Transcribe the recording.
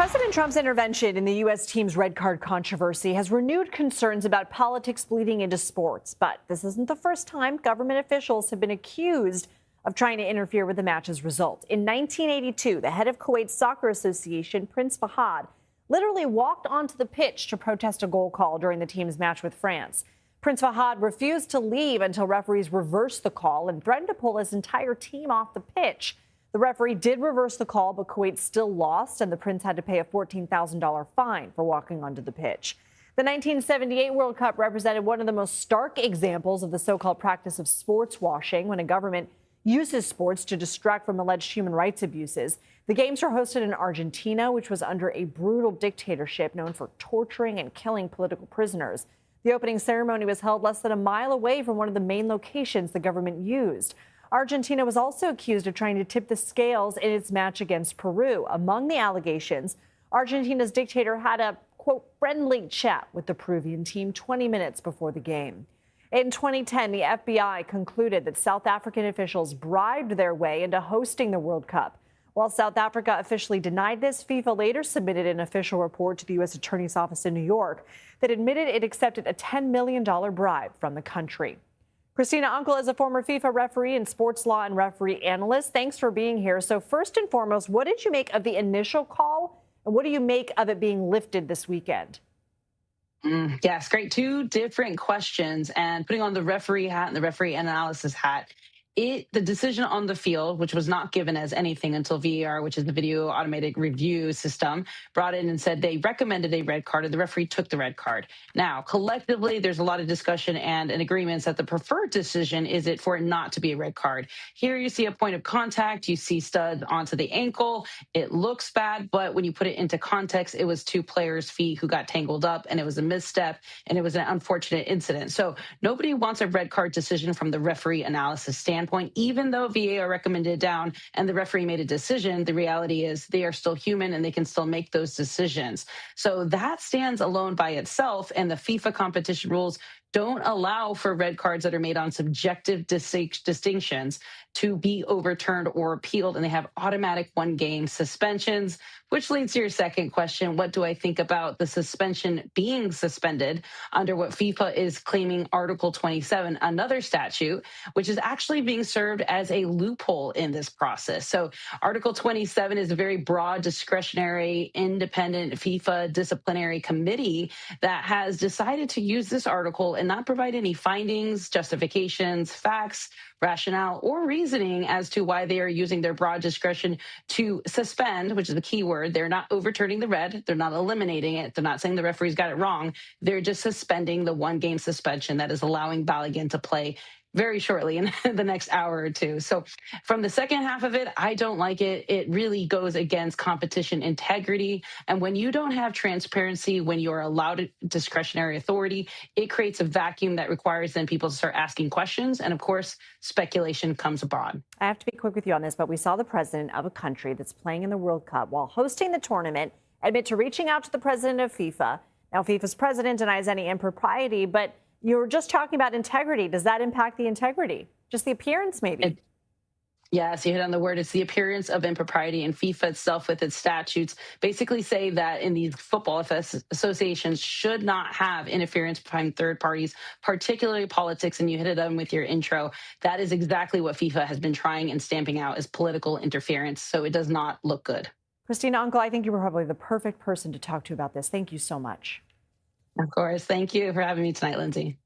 President Trump's intervention in the U.S. team's red card controversy has renewed concerns about politics bleeding into sports. But this isn't the first time government officials have been accused of trying to interfere with the match's result. In 1982, the head of Kuwait's Soccer Association, Prince Fahad, literally walked onto the pitch to protest a goal call during the team's match with France. Prince Fahad refused to leave until referees reversed the call and threatened to pull his entire team off the pitch. The referee did reverse the call, but Kuwait still lost, and the prince had to pay a $14,000 fine for walking onto the pitch. The 1978 World Cup represented one of the most stark examples of the so-called practice of sports washing, when a government uses sports to distract from alleged human rights abuses. The games were hosted in Argentina, which was under a brutal dictatorship known for torturing and killing political prisoners. The opening ceremony was held less than a mile away from one of the main locations the government used. Argentina was also accused of trying to tip the scales in its match against Peru. Among the allegations, Argentina's dictator had a, quote, friendly chat with the Peruvian team 20 minutes before the game. In 2010, the FBI concluded that South African officials bribed their way into hosting the World Cup. While South Africa officially denied this, FIFA later submitted an official report to the U.S. Attorney's Office in New York that admitted it accepted a $10 million bribe from the country. Christina Unkel is a former FIFA referee and sports law and referee analyst. Thanks for being here. So first and foremost, what did you make of the initial call, and what do you make of it being lifted this weekend? Yes, great. Two different questions. And putting on the referee hat and the referee analysis hat, the decision on the field, which was not given as anything until VAR, which is the video automated review system, brought in and said they recommended a red card, and the referee took the red card. Now, collectively, there's a lot of discussion and an agreement that the preferred decision is it for it not to be a red card. Here you see a point of contact, you see studs onto the ankle. It looks bad, but when you put it into context, it was two players' feet who got tangled up, and it was a misstep, and it was an unfortunate incident. So nobody wants a red card decision from the referee analysis standpoint. Even though VAR recommended it down and the referee made a decision, the reality is they are still human and they can still make those decisions. So that stands alone by itself, and the FIFA competition rules don't allow for red cards that are made on subjective distinctions to be overturned or appealed, and they have automatic one-game suspensions, which leads to your second question. What do I think about the suspension being suspended under what FIFA is claiming Article 27, another statute, which is actually being served as a loophole in this process? So Article 27 is a very broad, discretionary, independent FIFA disciplinary committee that has decided to use this article and not provide any findings, justifications, facts, rationale, or reasoning as to why they are using their broad discretion to suspend, which is the key word. They're not overturning the red. They're not eliminating it. They're not saying the referees got it wrong. They're just suspending the one-game suspension that is allowing Balogun to play very shortly in the next hour or two. So from the second half of it, I don't like it. It really goes against competition integrity. And when you don't have transparency, when you're allowed discretionary authority, it creates a vacuum that requires then people to start asking questions. And of course, speculation comes abroad. I have to be quick with you on this, but we saw the president of a country that's playing in the World Cup while hosting the tournament admit to reaching out to the president of FIFA. Now, FIFA's president denies any impropriety, but you were just talking about integrity. Does that impact the integrity? Just the appearance, maybe? Yes, you hit on the word. It's the appearance of impropriety, and FIFA itself with its statutes basically say that in these football associations should not have interference from third parties, particularly politics, and you hit it on with your intro. That is exactly what FIFA has been trying and stamping out as political interference, so it does not look good. Christina Unkel, I think you were probably the perfect person to talk to about this. Thank you so much. Of course. Thank you for having me tonight, Lindsay.